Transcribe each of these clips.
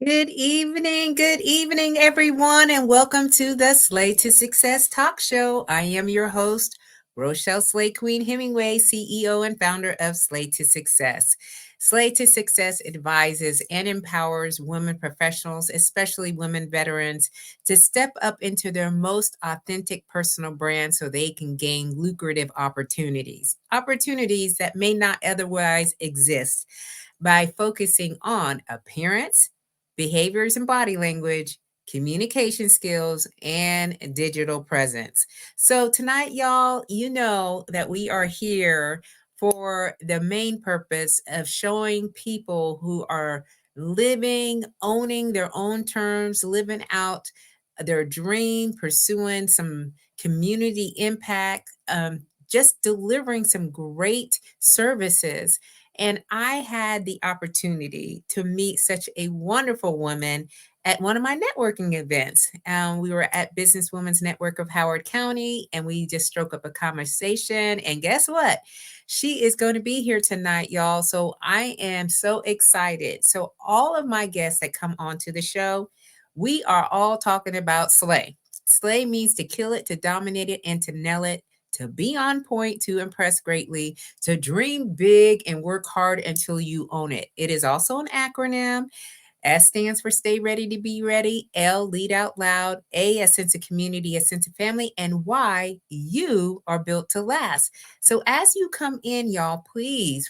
Good evening, everyone, and welcome to the Slay to Success talk show. I am your host, Rochelle Slay Queen Hemingway, CEO and founder of Slay to Success. Slay to Success advises and empowers women professionals, especially women veterans, to step up into their most authentic personal brand so they can gain lucrative opportunities that may not otherwise exist by focusing on appearance, behaviors and body language, communication skills, and digital presence. So, tonight, y'all, you know that we are here for the main purpose of showing people who are living, owning their own terms, living out their dream, pursuing some community impact, just delivering some great services. And I had the opportunity to meet such a wonderful woman at one of my networking events. We were at Business Women's Network of Howard County, and we just struck up a conversation. And guess what? She is going to be here tonight, y'all. So I am so excited. So, all of my guests that come onto the show, we are all talking about slay. Slay means to kill it, to dominate it, and to nail it, to be on point, to impress greatly, to dream big and work hard until you own it. It is also an acronym. S stands for stay ready to be ready. L, lead out loud. A sense of community, a sense of family. And Y, you are built to last. So as you come in, y'all, please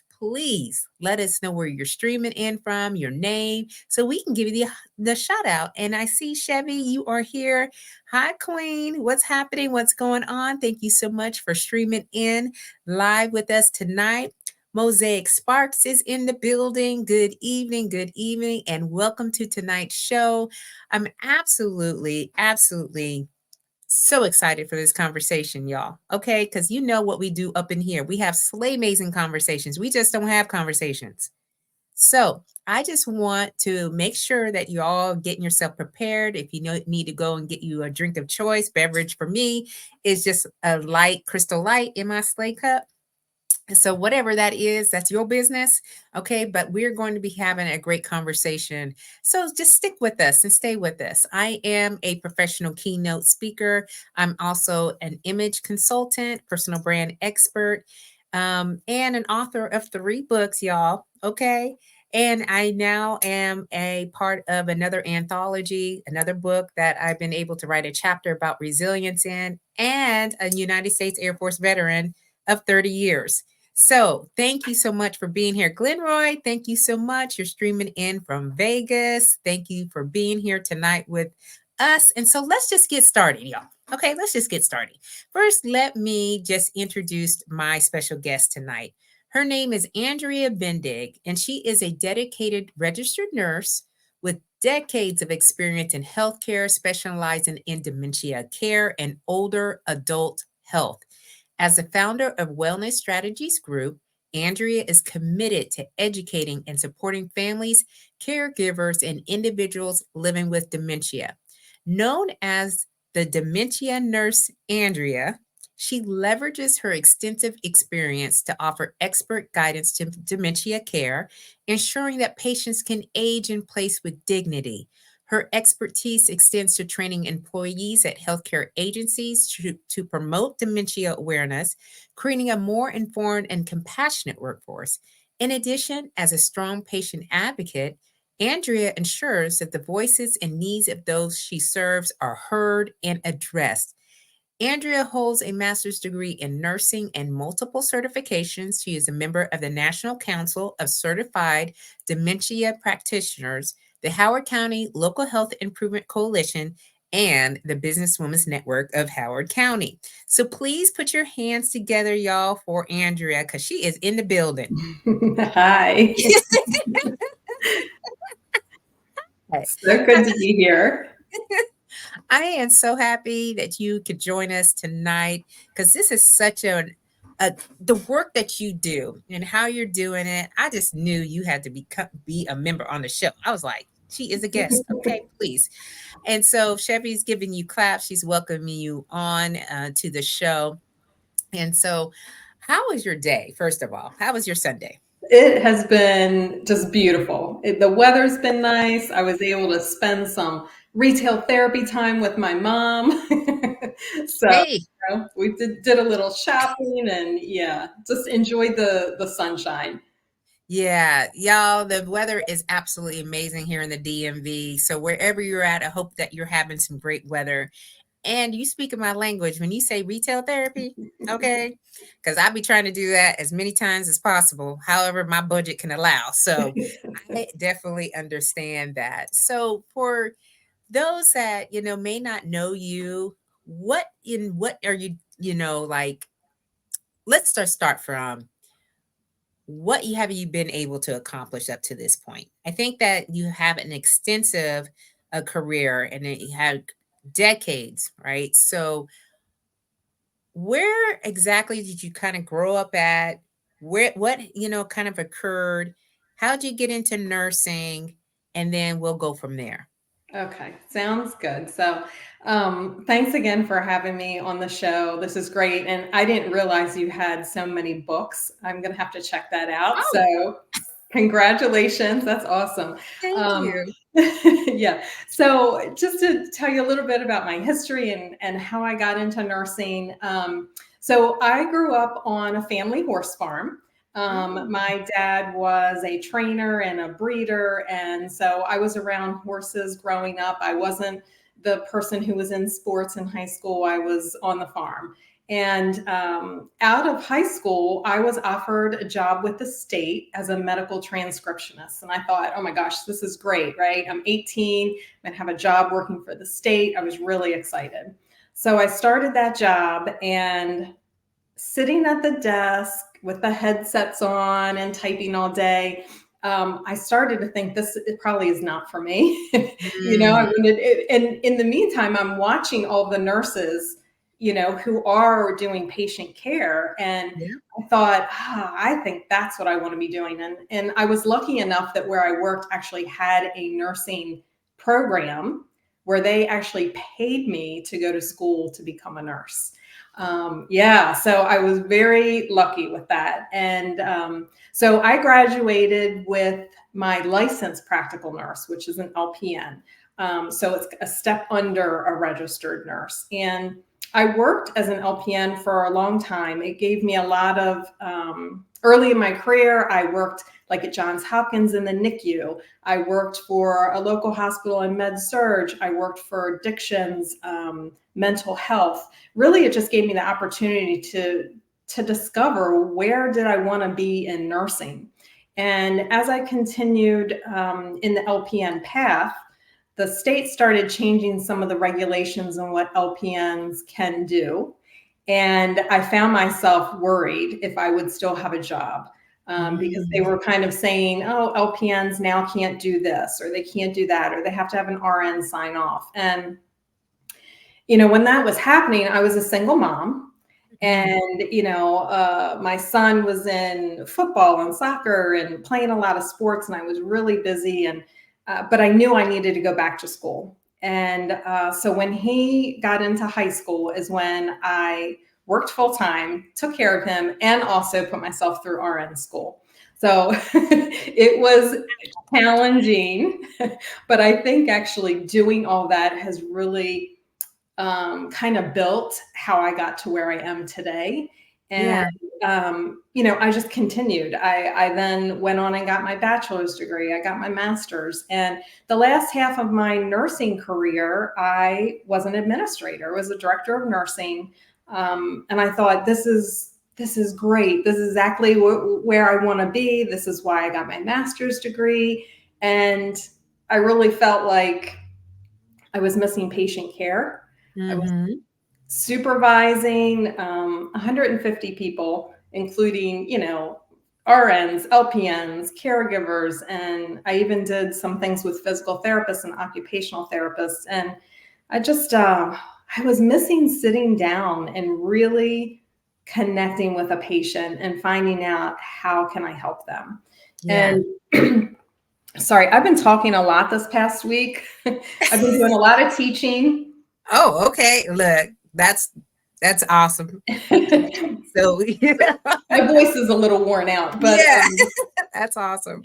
let us know where you're streaming in from, your name, so we can give you the shout out. And I see Chevy, you are here. Hi, Queen. What's happening? What's going on? Thank you so much for streaming in live with us tonight. Mosaic Sparks is in the building. Good evening, and welcome to tonight's show. I'm absolutely so excited for this conversation, y'all. Okay, because you know what we do up in here. We have slay amazing conversations. We just don't have conversations. So I just want to make sure that you're all getting yourself prepared. If you need to go and get you a drink of choice, beverage for me is just a light crystal light in my slay cup. So whatever that is, that's your business. Okay. But we're going to be having a great conversation. So just stick with us and stay with us. I am a professional keynote speaker. I'm also an image consultant, personal brand expert, and an author of 3 books, y'all. Okay. And I now am a part of another anthology, another book that I've been able to write a chapter about resilience in, and a United States Air Force veteran of 30 years. So thank you so much for being here. Glenroy, thank you so much. You're streaming in from Vegas. Thank you for being here tonight with us. And so let's just get started, y'all. Okay, let's just get started. First, let me just introduce my special guest tonight. Her name is Andrea Bendig, and she is a dedicated registered nurse with decades of experience in healthcare, specializing in dementia care and older adult health. As the founder of Wellness Strategies Group, Andrea is committed to educating and supporting families, caregivers, and individuals living with dementia. Known as the Dementia Nurse Andrea, she leverages her extensive experience to offer expert guidance to dementia care, ensuring that patients can age in place with dignity. Her expertise extends to training employees at healthcare agencies to promote dementia awareness, creating a more informed and compassionate workforce. In addition, as a strong patient advocate, Andrea ensures that the voices and needs of those she serves are heard and addressed. Andrea holds a master's degree in nursing and multiple certifications. She is a member of the National Council of Certified Dementia Practitioners, the Howard County Local Health Improvement Coalition, and the Businesswomen's Network of Howard County. So please put your hands together, y'all, for Andrea, because she is in the building. Hi. So good to be here. I am so happy that you could join us tonight, because this is such the work that you do and how you're doing it. I just knew you had to be a member on the show. I was like, she is a guest. Okay, please. And so Chevy's giving you claps. She's welcoming you on to the show. And so, how was your day? First of all, how was your Sunday? It has been just beautiful. The weather's been nice. I was able to spend some retail therapy time with my mom. So, Hey, we did a little shopping and yeah, just enjoyed the sunshine. yeah, y'all, the weather is absolutely amazing here in the DMV. So wherever you're at, I hope that you're having some great weather. And you speak my language when you say retail therapy, okay? Because I be trying to do that as many times as possible, however my budget can allow. So I definitely understand that. So for those that, may not know you, what are you, like, let's start from what have you been able to accomplish up to this point? I think that you have an extensive career and that you had decades, right? So where exactly did you kind of grow up at? What, kind of occurred? How did you get into nursing? And then we'll go from there. Okay, sounds good. So, thanks again for having me on the show. This is great. And I didn't realize you had so many books. I'm going to have to check that out. Oh, So, congratulations. That's awesome. thank Um, you. yeah. So, just to tell you a little bit about my history and how I got into nursing. So, I grew up on a family horse farm. Mm, My dad was a trainer and a breeder, and so I was around horses growing up. I wasn't the person who was in sports in high school. I was on the farm. And out of high school, I was offered a job with the state as a medical transcriptionist. And I thought, oh my gosh, this is great, right? I'm 18, I'm going to have a job working for the state. I was really excited. So I started that job, and sitting at the desk with the headsets on and typing all day, I started to think it probably is not for me. I mm, mean, and in the meantime, I'm watching all the nurses, who are doing patient care. And yeah. I thought, I think that's what I want to be doing. And I was lucky enough that where I worked actually had a nursing program where they actually paid me to go to school to become a nurse. Yeah, so I was very lucky with that. And so I graduated with my licensed practical nurse, which is an LPN. So it's a step under a registered nurse. And I worked as an LPN for a long time. It gave me a lot of, early in my career, I worked like at Johns Hopkins in the NICU. I worked for a local hospital in med surg. I worked for addictions, mental health. Really, it just gave me the opportunity to discover where did I want to be in nursing. And as I continued in the LPN path, the state started changing some of the regulations on what LPNs can do. And I found myself worried if I would still have a job, because they Mm, were kind of saying, oh, LPNs now can't do this, or they can't do that, or they have to have an RN sign off. And when that was happening, I was a single mom. mm, And, my son was in football and soccer and playing a lot of sports, and I was really busy. But I knew I needed to go back to school. And so when he got into high school is when I worked full time, took care of him, and also put myself through RN school. So it was challenging, but I think actually doing all that has really kind of built how I got to where I am today. And, yeah. I just continued. I then went on and got my bachelor's degree. I got my master's. And the last half of my nursing career, I was an administrator, was a director of nursing. And I thought, this is great. This is exactly where I want to be. This is why I got my master's degree. And I really felt like I was missing patient care. I was Mhm. supervising 150 people, including, RNs, LPNs, caregivers, and I even did some things with physical therapists and occupational therapists. And I was missing sitting down and really connecting with a patient and finding out how can I help them. Yeah. And sorry, I've been talking a lot this past week. I've been doing a lot of teaching. Oh, okay. Look, that's awesome. My So, voice is a little worn out, but yeah. That's awesome.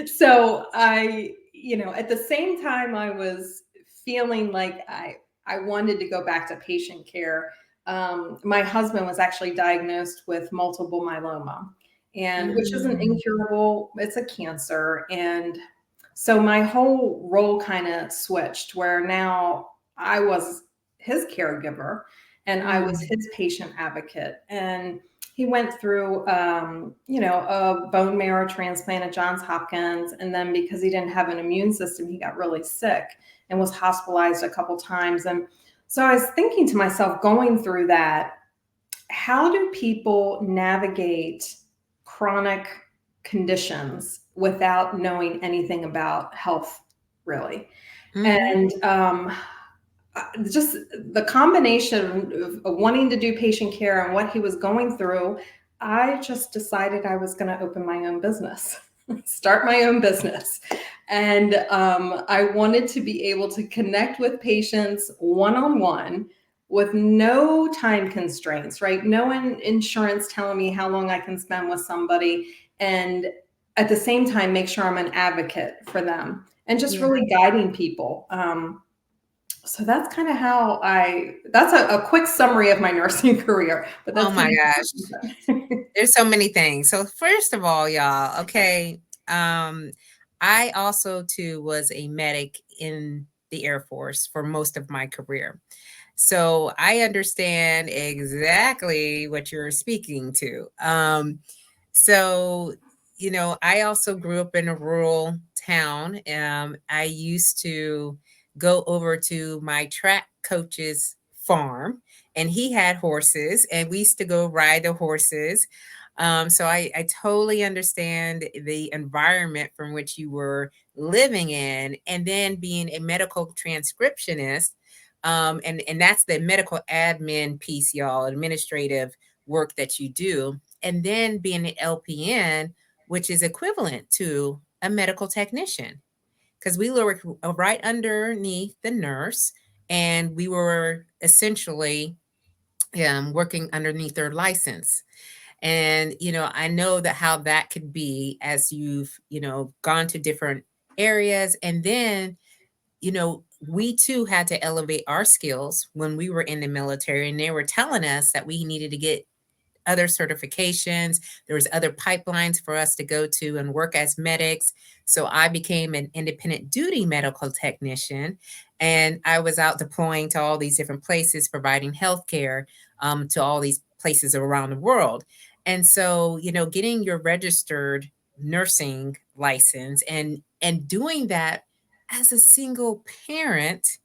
So at the same time, I was feeling like I wanted to go back to patient care. My husband was actually diagnosed with multiple myeloma, and which isn't Mm, incurable. It's a cancer, and so my whole role kind of switched, where now I was his caregiver, and I was mm, his patient advocate, and he went through, a bone marrow transplant at Johns Hopkins. And then because he didn't have an immune system, he got really sick and was hospitalized a couple times. And so I was thinking to myself, going through that, how do people navigate chronic conditions without knowing anything about health, really? mhm. And just the combination of wanting to do patient care and what he was going through, I just decided I was going to open my own business, start my own business. And I wanted to be able to connect with patients one on one with no time constraints, right? No insurance telling me how long I can spend with somebody. And at the same time, make sure I'm an advocate for them and just Yeah. really guiding people. So that's kind of how that's a quick summary of my nursing career, but Oh that's my kind gosh. of. There's so many things. So first of all, y'all, okay, I also too was a medic in the Air Force for most of my career. So I understand exactly what you're speaking to. So, I also grew up in a rural town. I used to go over to my track coach's farm, and he had horses, and we used to go ride the horses. So I totally understand the environment from which you were living in, and then being a medical transcriptionist. And that's the medical admin piece, y'all, administrative work that you do, and then being an LPN, which is equivalent to a medical technician, because we were right underneath the nurse, and we were essentially working underneath their license. And I know that how that could be as you've gone to different areas, and then we too had to elevate our skills when we were in the military, and they were telling us that we needed to get other certifications. There was other pipelines for us to go to and work as medics. So I became an independent duty medical technician, and I was out deploying to all these different places, providing healthcare to all these places around the world. And so, getting your registered nursing license and doing that as a single parent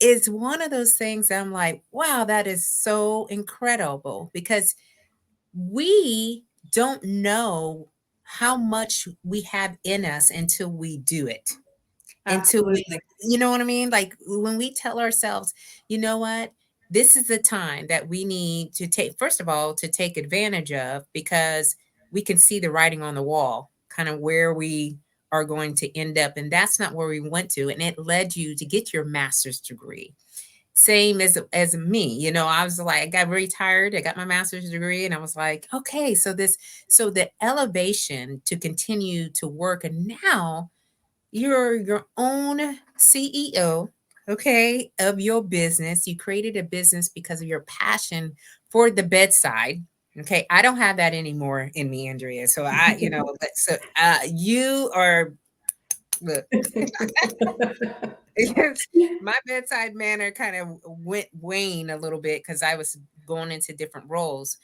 is one of those things that I'm like, wow, that is so incredible, because we don't know how much we have in us until we do it. Until we, Absolutely. you know what I mean? Like when we tell ourselves, you know what? This is the time that we need to take, first of all, to take advantage of, because we can see the writing on the wall, kind of where we are going to end up. And that's not where we went to. And it led you to get your master's degree. Same as me, I was like, I got very tired. I got my master's degree, and I was like, okay, so the elevation to continue to work, and now you're your own CEO, okay, of your business. You created a business because of your passion for the bedside. Okay, I don't have that anymore in me, Andrea. So you are, look, my bedside manner kind of went wane a little bit because I was going into different roles.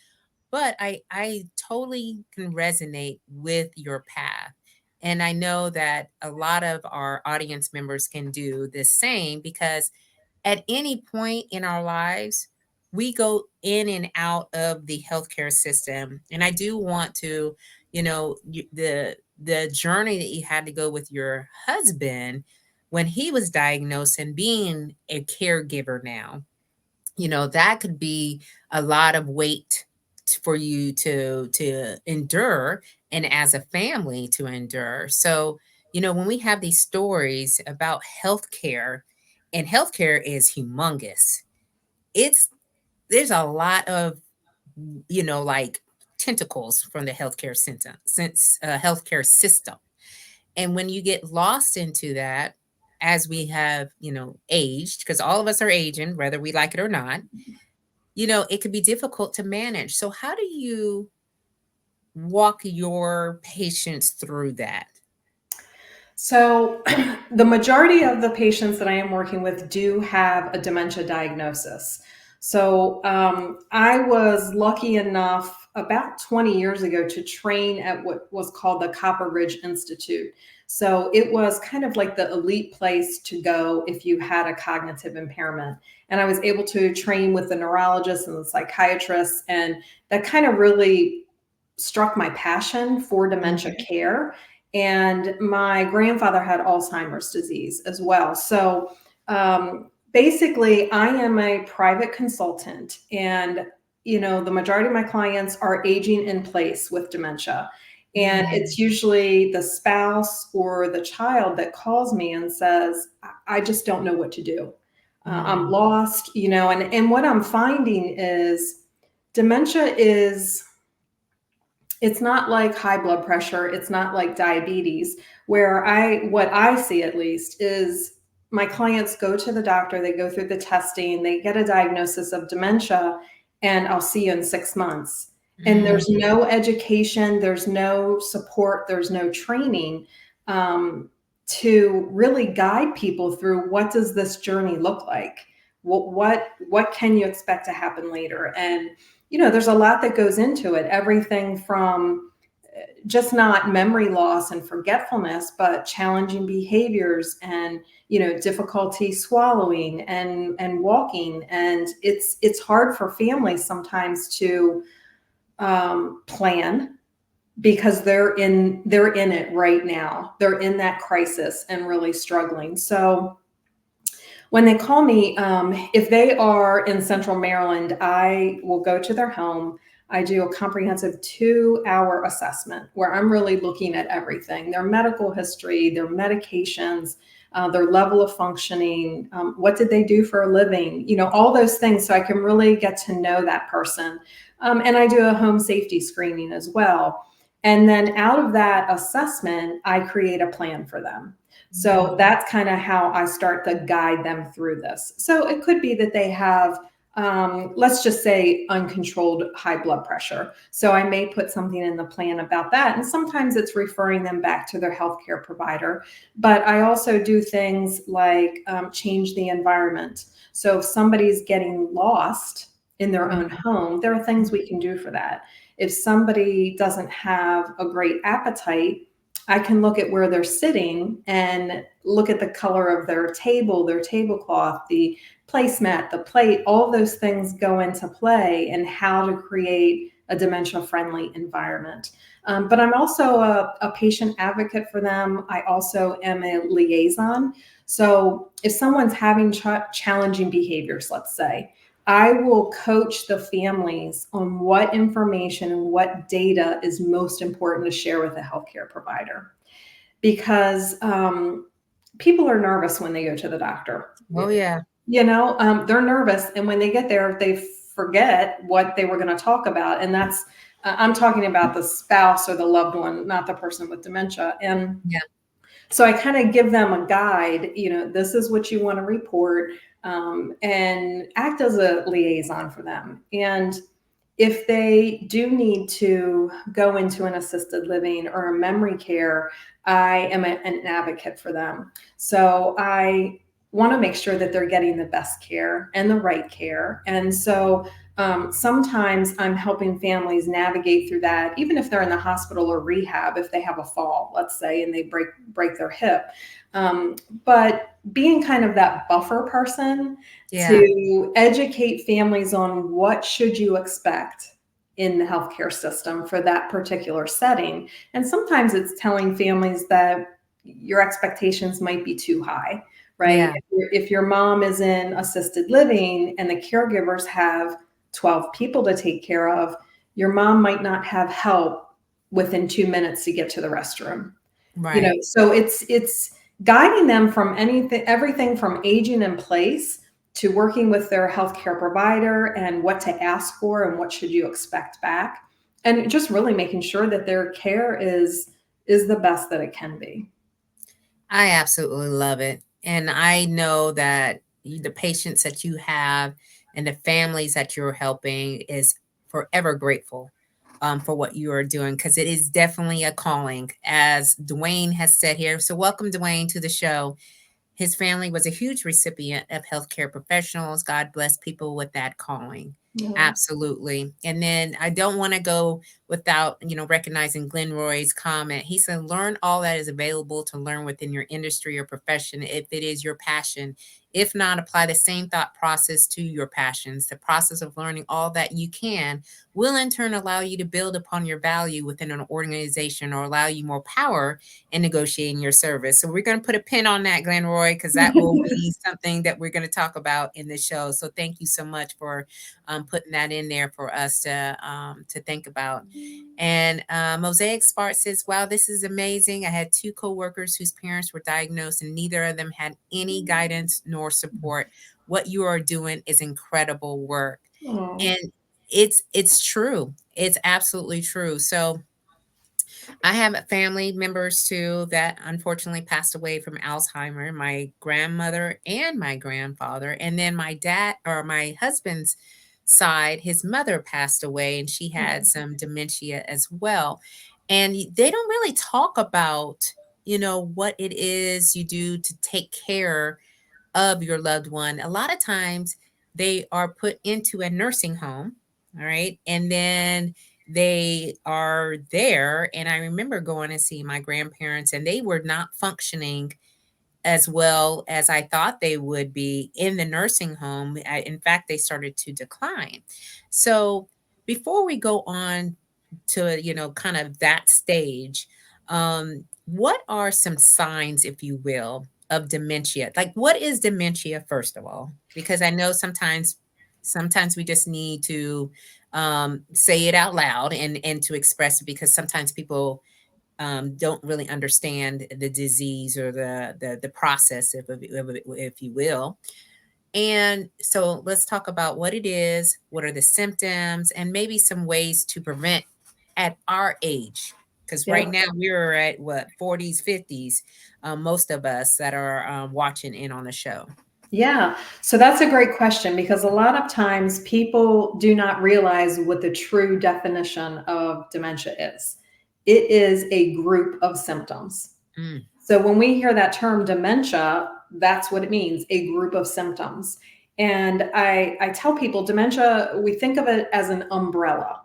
But I totally can resonate with your path. And I know that a lot of our audience members can do the same, because at any point in our lives, we go in and out of the healthcare system. And I do want to, the journey that you had to go with your husband when he was diagnosed, and being a caregiver now, that could be a lot of weight for you to endure, and as a family to endure. So, when we have these stories about healthcare, and healthcare is humongous. It's There's a lot of, like, tentacles from the healthcare system. And when you get lost into that, as we have, aged, because all of us are aging, whether we like it or not, it could be difficult to manage. So how do you walk your patients through that? So, the majority of the patients that I am working with do have a dementia diagnosis. So, I was lucky enough about 20 years ago to train at what was called the Copper Ridge Institute. So, it was kind of like the elite place to go if you had a cognitive impairment. And I was able to train with the neurologists and the psychiatrists, and that kind of really struck my passion for dementia Mhm. care. And my grandfather had Alzheimer's disease as well. So basically, I am a private consultant, and the majority of my clients are aging in place with dementia. And Mm. it's usually the spouse or the child that calls me and says, I just don't know what to do. I'm Mm. lost, and what I'm finding is dementia is it's not like high blood pressure. It's not like diabetes, where what I see at least is my clients go to the doctor, they go through the testing, they get a diagnosis of dementia, and I'll see you in 6 months. And Mm. there's no education, there's no support, there's no training to really guide people through what does this journey look like? What can you expect to happen later? And there's a lot that goes into it. Everything from just not memory loss and forgetfulness, but challenging behaviors and difficulty swallowing and walking. And it's hard for families sometimes to plan because they're in it right now. They're in that crisis and really struggling. So when they call me, if they are in Central Maryland, I will go to their home. I do a comprehensive 2-hour assessment where I'm really looking at everything: their medical history, their medications, their level of functioning, what did they do for a living, all those things. So I can really get to know that person. And I do a home safety screening as well. And then out of that assessment, I create a plan for them. So Mm. that's kind of how I start to guide them through this. So it could be that they have, let's just say, uncontrolled high blood pressure. So I may put something in the plan about that. And sometimes it's referring them back to their healthcare provider. But I also do things like change the environment. So if somebody's getting lost in their own home, there are things we can do for that. If somebody doesn't have a great appetite, I can look at where they're sitting and look at the color of their table, their tablecloth, the placemat, the plate. All those things go into play in how to create a dementia-friendly environment. But I'm also a patient advocate for them. I also am a liaison. So if someone's having challenging behaviors, let's say, I will coach the families on what information and what data is most important to share with a healthcare provider, because people are nervous when they go to the doctor. Oh, yeah. They're nervous, and when they get there, they forget what they were going to talk about, and that's I'm talking about the spouse or the loved one, not the person with dementia. And Yeah. so I kind of give them a guide, this is what you want to report, and act as a liaison for them. And if they do need to go into an assisted living or a memory care, I am an advocate for them. So I want to make sure that they're getting the best care and the right care. And so sometimes I'm helping families navigate through that, even if they're in the hospital or rehab, if they have a fall, let's say, and they break their hip. But being kind of that buffer person Yeah. to educate families on what should you expect in the healthcare system for that particular setting. And sometimes it's telling families that your expectations might be too high, right? Yeah. If your mom is in assisted living and the caregivers have 12 people to take care of, your mom might not have help within 2 minutes to get to the restroom. Right. So it's guiding them from everything from aging in place to working with their healthcare provider and what to ask for and what should you expect back. and just really making sure that their care is the best that it can be. I absolutely love it. And I know that the patients that you have and the families that you're helping is forever grateful for what you are doing, because it is definitely a calling, as Dwayne has said here. So, welcome, Dwayne, to the show. His family was a huge recipient of healthcare professionals. God bless people with that calling. Yeah. Absolutely. And then I don't want to go without, recognizing Glenn Roy's comment. He said, learn all that is available to learn within your industry or profession if it is your passion. If not, apply the same thought process to your passions. The process of learning all that you can will in turn allow you to build upon your value within an organization, or allow you more power in negotiating your service. So we're going to put a pin on that, Glenn Roy, because that will be something that we're going to talk about in the show. So thank you so much for putting that in there for us to think about. And Mosaic Spark says, wow, this is amazing. I had two coworkers whose parents were diagnosed and neither of them had any guidance nor support. What you are doing is incredible work. Oh, And it's true. It's absolutely true. So I have family members too that unfortunately passed away from Alzheimer, my grandmother and my grandfather. And then my dad, or my husband's side, his mother passed away and she had some dementia as well. And they don't really talk about, what it is you do to take care of your loved one. A lot of times they are put into a nursing home, all right? And then they are there. And I remember going to see my grandparents, and they were not functioning as well as I thought they would be in the nursing home. In fact, they started to decline. So before we go on to, kind of that stage, what are some signs, if you will, of dementia? Like, what is dementia, first of all? Because I know sometimes we just need to say it out loud and to express it, because sometimes people don't really understand the disease or the process, if you will. And so let's talk about what it is, what are the symptoms, and maybe some ways to prevent at our age. Because right yeah. now we're at what, 40s, 50s, most of us that are watching in on the show. Yeah. So that's a great question, because a lot of times people do not realize what the true definition of dementia is. It is a group of symptoms. Mm, So when we hear that term dementia, that's what it means, a group of symptoms. And I tell people dementia, we think of it as an umbrella.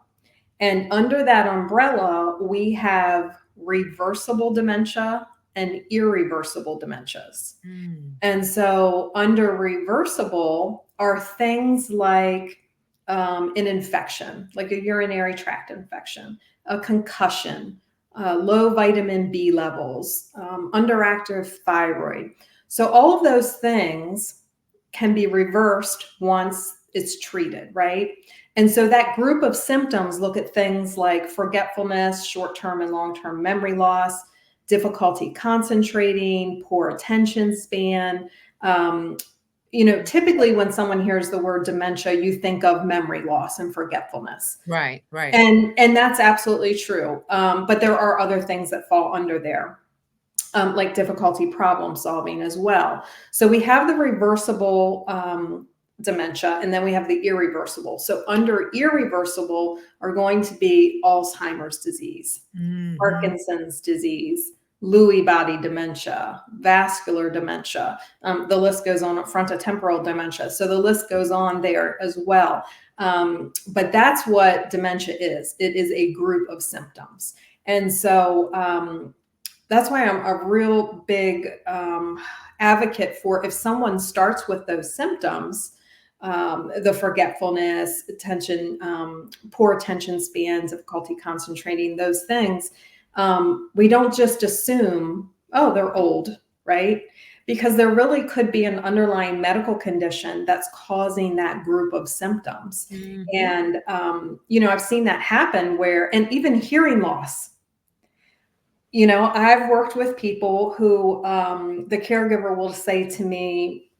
And under that umbrella, we have reversible dementia and irreversible dementias. mm, And so, under reversible are things like an infection, like a urinary tract infection, a concussion, low vitamin B levels, underactive thyroid. So, all of those things can be reversed once it's treated, right? And so, that group of symptoms look at things like forgetfulness, short term and long term memory loss, difficulty concentrating, poor attention span. Um, Typically when someone hears the word dementia, you think of memory loss and forgetfulness. right, right. And that's absolutely true. But there are other things that fall under there. Like difficulty problem solving as well. So we have the reversible dementia, and then we have the irreversible. So under irreversible are going to be Alzheimer's disease, Mhm. Parkinson's disease, Lewy body dementia, vascular dementia. The list goes on, frontotemporal dementia. So the list goes on there as well. But that's what dementia is. It is a group of symptoms. And so that's why I'm a real big advocate for, if someone starts with those symptoms, the forgetfulness, attention, poor attention span, difficulty concentrating, those things, we don't just assume, oh, they're old, right? Because there really could be an underlying medical condition that's causing that group of symptoms. Mhm. And, I've seen that happen where, and even hearing loss. I've worked with people who the caregiver will say to me,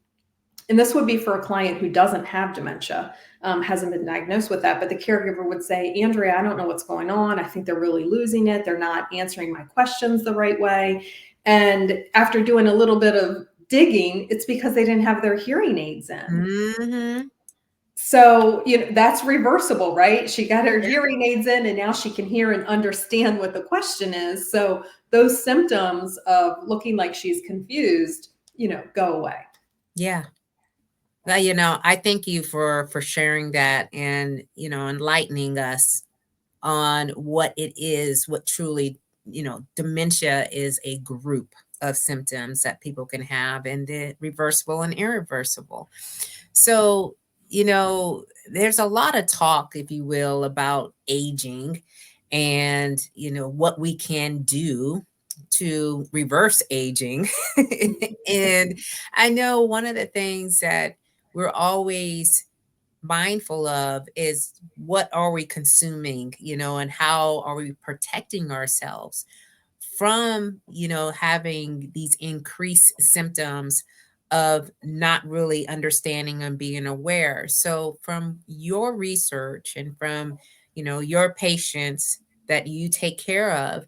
and this would be for a client who doesn't have dementia. hasn't been diagnosed with that, but the caregiver would say, Andrea, I don't know what's going on. I think they're really losing it. They're not answering my questions the right way. And after doing a little bit of digging, it's because they didn't have their hearing aids in. Mm-hmm. So, that's reversible, right? She got her Yeah. hearing aids in and now she can hear and understand what the question is. So those symptoms of looking like she's confused, go away. Yeah. Well, I thank you for sharing that and, enlightening us on what it is, what truly, dementia is a group of symptoms that people can have, and the reversible and irreversible. So, there's a lot of talk, if you will, about aging and, what we can do to reverse aging. And I know one of the things that we're always mindful of is what are we consuming, and how are we protecting ourselves from, having these increased symptoms of not really understanding and being aware. So from your research and from, your patients that you take care of,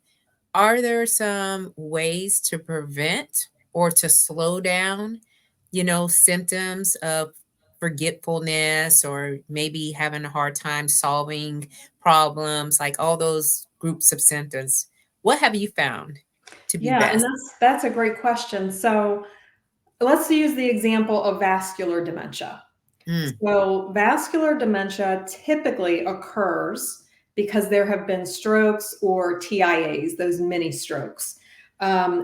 are there some ways to prevent or to slow down, symptoms of forgetfulness or maybe having a hard time solving problems, like all those groups of symptoms? What have you found to be Yeah, and best? that's a great question. So let's use the example of vascular dementia. Mm, So, vascular dementia typically occurs because there have been strokes or TIAs, those mini strokes.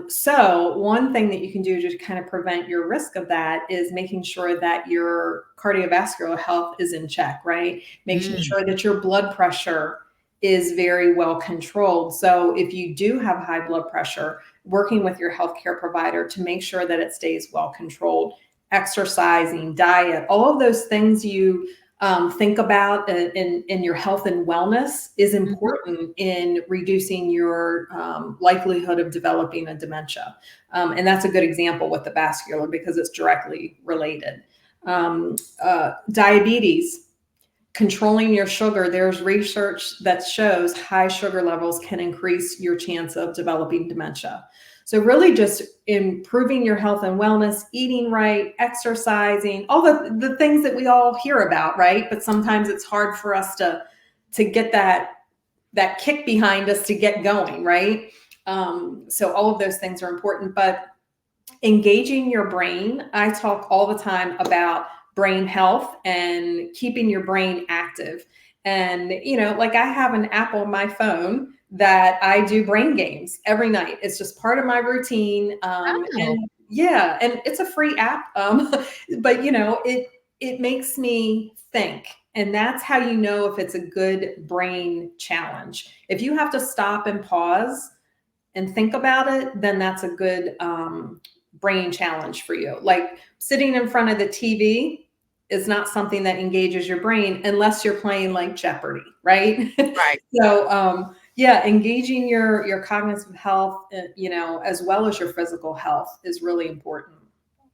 So, one thing that you can do to kind of prevent your risk of that is making sure that your cardiovascular health is in check, right? Making mm, sure that your blood pressure is very well controlled. So, if you do have high blood pressure, working with your healthcare provider to make sure that it stays well controlled, exercising, diet, all of those things you think about in your health and wellness is mhm. important in reducing your likelihood of developing a dementia. And that's a good example with the vascular because it's directly related. Diabetes, controlling your sugar, there's research that shows high sugar levels can increase your chance of developing dementia. So really just improving your health and wellness, eating right, exercising, all the things that we all hear about, right? But sometimes it's hard for us to get that kick behind us to get going, right? So all of those things are important, but engaging your brain. I talk all the time about brain health and keeping your brain active. And, like I have an app on my phone that I do brain games every night. It's just part of my routine. Oh, And yeah, and it's a free app. But it makes me think. And that's how you know if it's a good brain challenge. If you have to stop and pause and think about it, then that's a good brain challenge for you. Like sitting in front of the TV is not something that engages your brain unless you're playing like Jeopardy, right? right. So yeah, engaging your cognitive health, as well as your physical health is really important.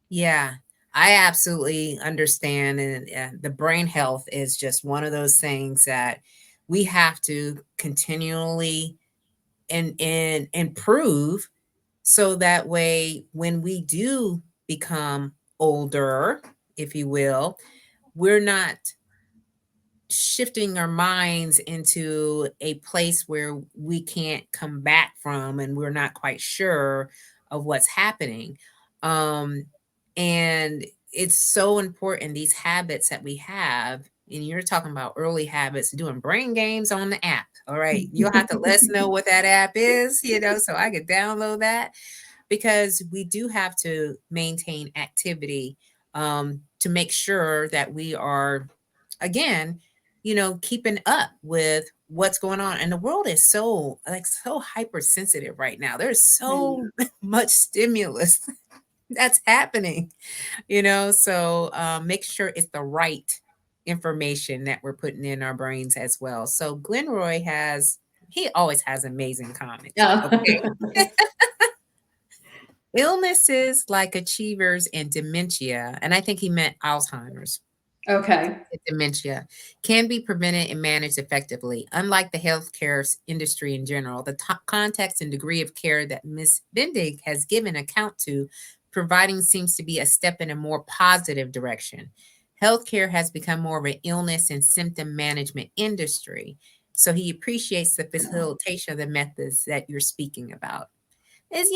Yeah, I absolutely understand. And the brain health is just one of those things that we have to continually and improve so that way when we do become older, if you will, we're not shifting our minds into a place where we can't come back from and we're not quite sure of what's happening. Um, and it's so important, these habits that we have. And you're talking about early habits, doing brain games on the app. All right. You'll have to let us know what that app is, so I could download that because we do have to maintain activity to make sure that we are, again, keeping up with what's going on. And the world is so hypersensitive right now. There's so much stimulus that's happening, so make sure it's the right information that we're putting in our brains as well. So Glenroy he always has amazing comments. Yeah. Okay. Illnesses like achievers and dementia, and I think he meant Alzheimer's, Okay. Dementia can be prevented and managed effectively. Unlike the healthcare industry in general, the context and degree of care that Ms. Bendig has given account to providing seems to be a step in a more positive direction. Healthcare has become more of an illness and symptom management industry. So he appreciates the facilitation of the methods that you're speaking about. Is,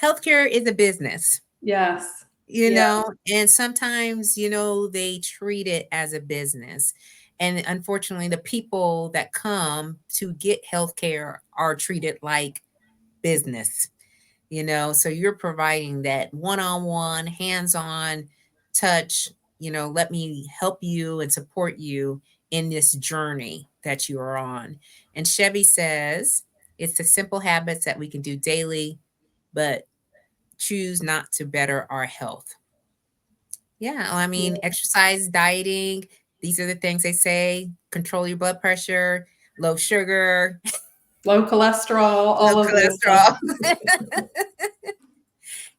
healthcare is a business, Yes. you Yeah. know, and sometimes, they treat it as a business. And unfortunately, the people that come to get healthcare are treated like business, so you're providing that one-on-one, hands-on touch, let me help you and support you in this journey that you are on. And Chevy says it's the simple habits that we can do daily, but choose not to better our health. Yeah, well, I mean, Yeah. exercise, dieting, these are the things they say. Control your blood pressure, low sugar, Low cholesterol, low all of those cholesterol. things.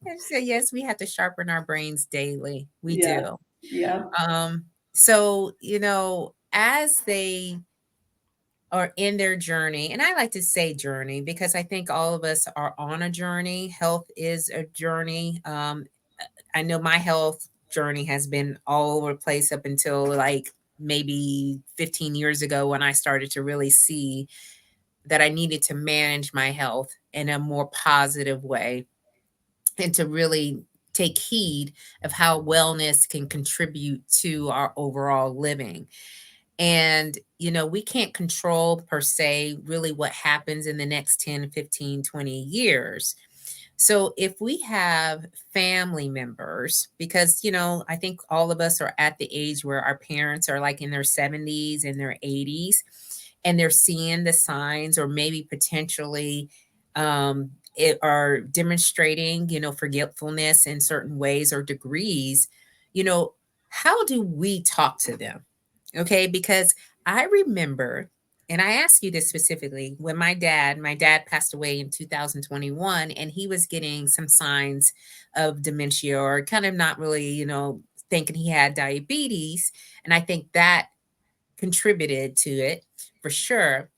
And so, yes, we have to sharpen our brains daily. We Yes. do. Yeah. So, as they are in their journey, and I like to say journey because I think all of us are on a journey. Health is a journey. I know my health journey has been all over the place up until like maybe 15 years ago when I started to really see that I needed to manage my health in a more positive way and to really take heed of how wellness can contribute to our overall living. And, we can't control per se really what happens in the next 10, 15, 20 years. So if we have family members, because, I think all of us are at the age where our parents are like in their 70s and their 80s, and they're seeing the signs or maybe potentially it are demonstrating, forgetfulness in certain ways or degrees, you know, how do we talk to them? Okay, because I remember, and I ask you this specifically, when my dad passed away in 2021, and he was getting some signs of dementia or kind of not really, thinking he had diabetes. And I think that contributed to it for sure.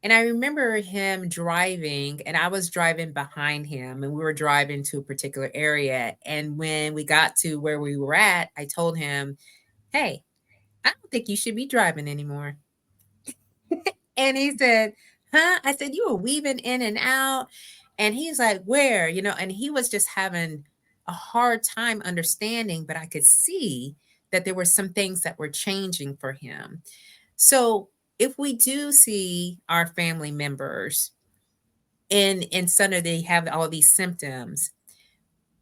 And I remember him driving, and I was driving behind him, and we were driving to a particular area. And when we got to where we were at, I told him, "Hey, I don't think you should be driving anymore." And he said, "Huh?" I said, "You were weaving in and out." And he's like, "Where?" And he was just having a hard time understanding, but I could see that there were some things that were changing for him. So if we do see our family members and suddenly they have all these symptoms,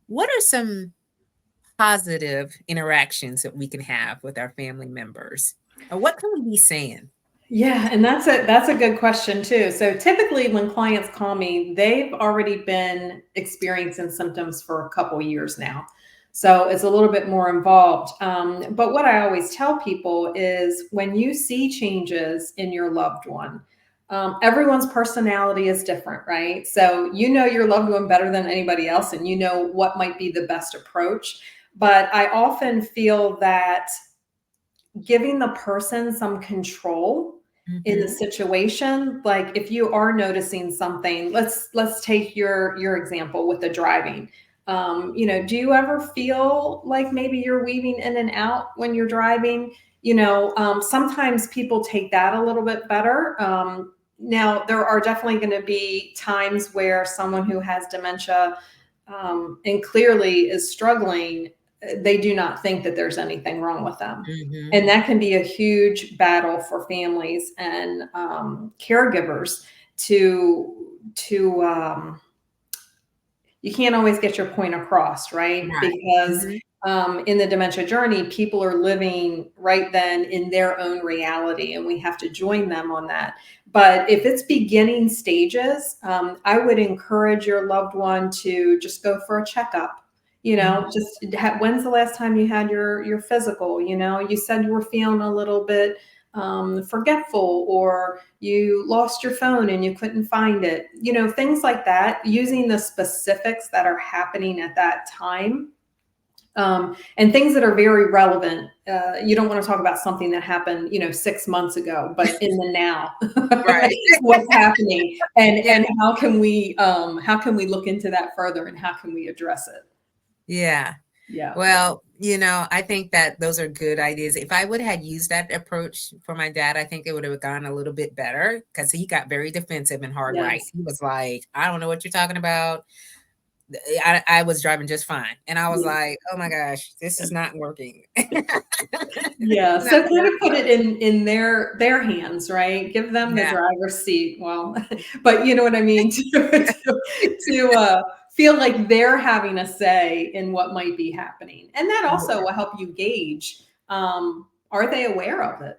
what are some positive interactions that we can have with our family members? Or what can we be saying? Yeah, and that's a good question too. So typically when clients call me, they've already been experiencing symptoms for a couple years now. So it's a little bit more involved. But what I always tell people is when you see changes in your loved one, everyone's personality is different, right? So you know your loved one better than anybody else, and you know what might be the best approach. But I often feel that giving the person some control in the Mhm. situation, like if you are noticing something, let's take your example with the driving. Do you ever feel like maybe you're weaving in and out when you're driving? Sometimes people take that a little bit better. Now there are definitely going to be times where someone who has dementia and clearly is struggling, they do not think that there's anything wrong with them. Mhm. And that can be a huge battle for families and caregivers to you can't always get your point across, right? Right. Because Mhm. in the dementia journey, people are living right then in their own reality, and we have to join them on that. But if it's beginning stages, I would encourage your loved one to just go for a checkup. Mhm. When's the last time you had your physical? You said you were feeling a little bit forgetful, or you lost your phone and you couldn't find it, things like that, using the specifics that are happening at that time And things that are very relevant. You don't want to talk about something that happened, 6 months ago, but in the now, Right. what's happening, and Yeah. and how can we look into that further, and how can we address it? Yeah. Yeah. Well, I think that those are good ideas. If I would have used that approach for my dad, I think it would have gone a little bit better because he got very defensive and hard right. Yes. He was like, I don't know what you're talking about. I was driving just fine. And I was Yeah. like, oh my gosh, this is not working. Yeah, It's not so kind of put working. it in their hands, right? Give them the Yeah. driver's seat. Well, but you know what I mean, to feel like they're having a say in what might be happening, and that also will help you gauge, are they aware of it?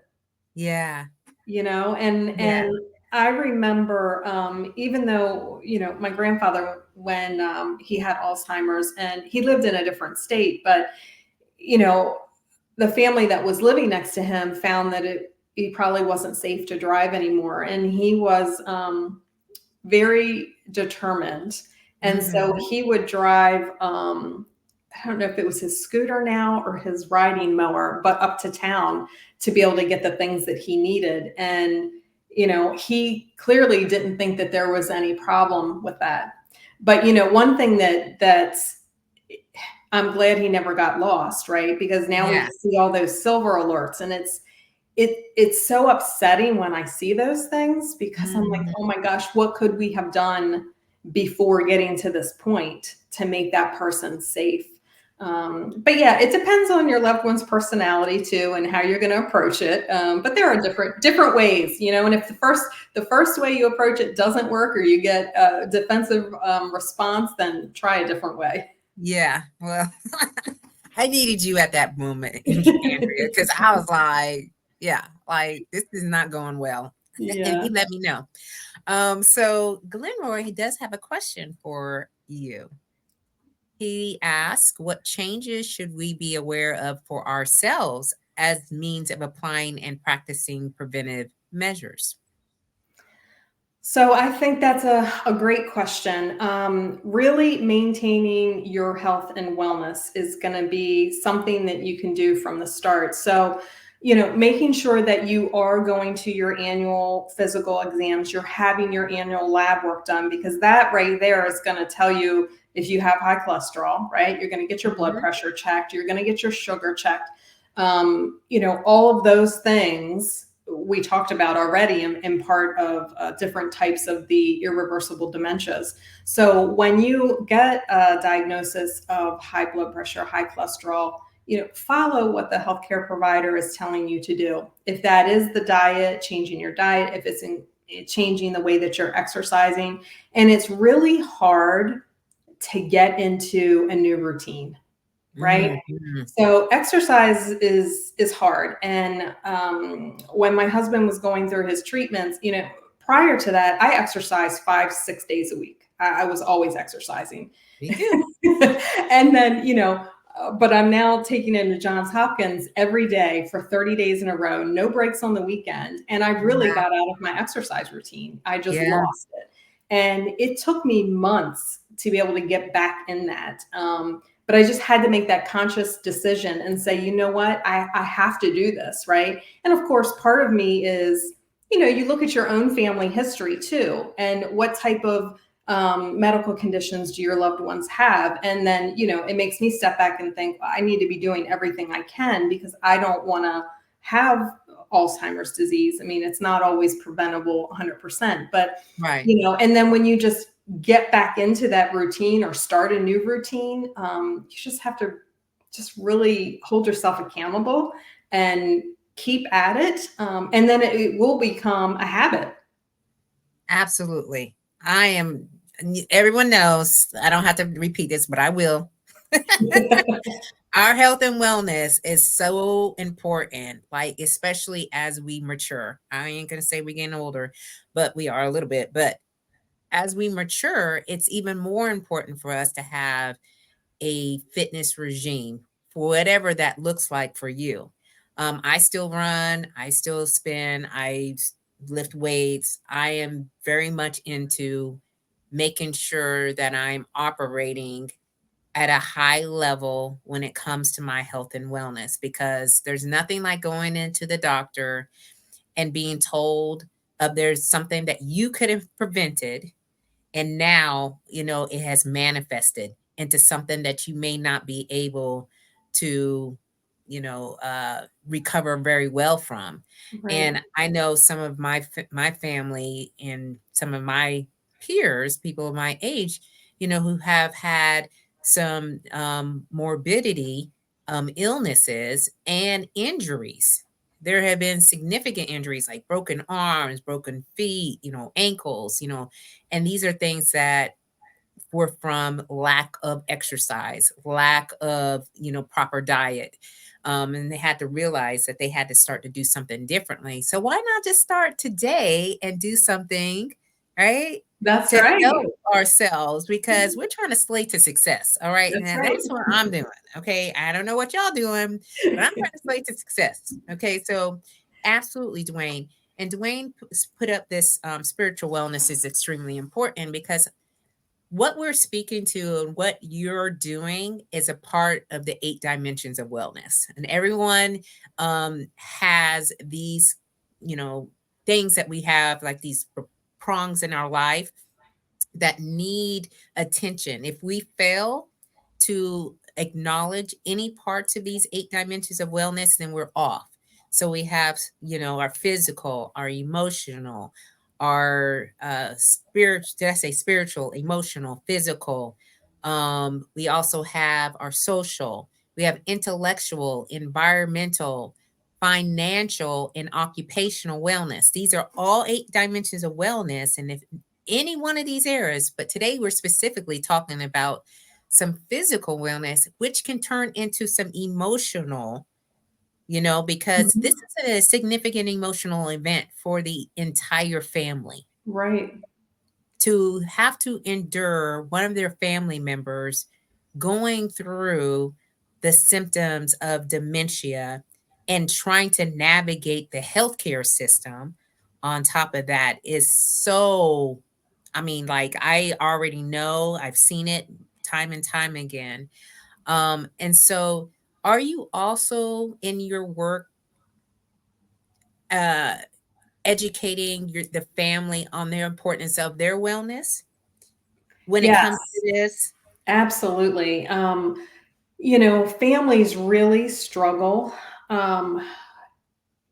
Yeah. And Yeah. I remember, even though my grandfather, when he had Alzheimer's, and he lived in a different state, but you know the family that was living next to him found that he probably wasn't safe to drive anymore, and he was very determined, and so Hmm. he would drive. I don't know if it was his scooter now or his riding mower, but up to town to be able to get the things that he needed. And he clearly didn't think that there was any problem with that. But one thing that's I'm glad he never got lost, right? Because now we Yeah. see all those silver alerts, and it's so upsetting when I see those things, because I'm like, Mhm. oh my gosh, what could we have done before getting to this point to make that person safe? But yeah, it depends on your loved one's personality too, and how you're going to approach it. But there are different ways, and if the first way you approach it doesn't work, or you get a defensive response, then try a different way. Yeah. Well, I needed you at that moment, Andrea, because I was like, yeah, like this is not going well. And Yeah. he let me know. So Glenroy, he does have a question for you. He asks, what changes should we be aware of for ourselves as means of applying and practicing preventive measures? So I think that's a great question. Really maintaining your health and wellness is going to be something that you can do from the start. So, making sure that you are going to your annual physical exams, you're having your annual lab work done, because that right there is going to tell you if you have high cholesterol, right? You're going to get your blood Mhm. pressure checked, you're going to get your sugar checked. All of those things we talked about already in part of different types of the irreversible dementias. So when you get a diagnosis of high blood pressure, high cholesterol, follow what the healthcare provider is telling you to do. If that is the diet, changing your diet, if it's changing the way that you're exercising. And it's really hard to get into a new routine, right? Mhm. So exercise is hard. And when my husband was going through his treatments, prior to that, I exercised 5, 6 days a week. I was always exercising. Me too. And then, but I'm now taking it to Johns Hopkins every day for 30 days in a row, no breaks on the weekend. And I really Wow. got out of my exercise routine. I just Yeah. lost it. And it took me months to be able to get back in that. But I just had to make that conscious decision and say, you know what, I have to do this, right? And of course, part of me is, you look at your own family history too, and what type of medical conditions do your loved ones have? And then, it makes me step back and think, well, I need to be doing everything I can, because I don't want to have Alzheimer's disease. I mean, it's not always preventable 100%, but, Right. and then when you just get back into that routine or start a new routine, you just have to just really hold yourself accountable and keep at it. And then it will become a habit. Absolutely. I am, everyone knows, I don't have to repeat this, but I will. Our health and wellness is so important, like, especially as we mature. I ain't going to say we're getting older, but we are a little bit. But as we mature, it's even more important for us to have a fitness regime for whatever that looks like for you. I still run, I still spin, lift weights. I am very much into making sure that I'm operating at a high level when it comes to my health and wellness, because there's nothing like going into the doctor and being told there's something that you could have prevented, and now it has manifested into something that you may not be able to recover very well from. Right. And I know some of my family and some of my peers, people of my age, who have had some morbidity, illnesses and injuries. There have been significant injuries like broken arms, broken feet, ankles, and these are things that were from lack of exercise, lack of, proper diet. And they had to realize that they had to start to do something differently. So why not just start today and do something, right? That's To right. help ourselves, because we're trying to slay to success. All right. That's And right. that's what I'm doing. Okay. I don't know what y'all doing, but I'm trying to slay to success. Okay. So absolutely, Dwayne. And Dwayne put up this spiritual wellness is extremely important, because what we're speaking to and what you're doing is a part of the 8 dimensions of wellness. And everyone has these, you know, things that we have, like these prongs in our life that need attention. If we fail to acknowledge any parts of these 8 dimensions of wellness, then we're off. So we have, our physical, our emotional, our spiritual, did I say spiritual, emotional, physical? We also have our social, we have intellectual, environmental, financial, and occupational wellness. These are all 8 dimensions of wellness. And if any one of these areas, but today we're specifically talking about some physical wellness, which can turn into some emotional, because this Mhm. is a significant emotional event for the entire family. Right. To have to endure one of their family members going through the symptoms of dementia and trying to navigate the healthcare system on top of that is so, I mean, like, I already know, I've seen it time and time again. And so are you also in your work uh educating the family on the importance of their wellness when it comes to Yes, this? absolutely. Families really struggle. Um,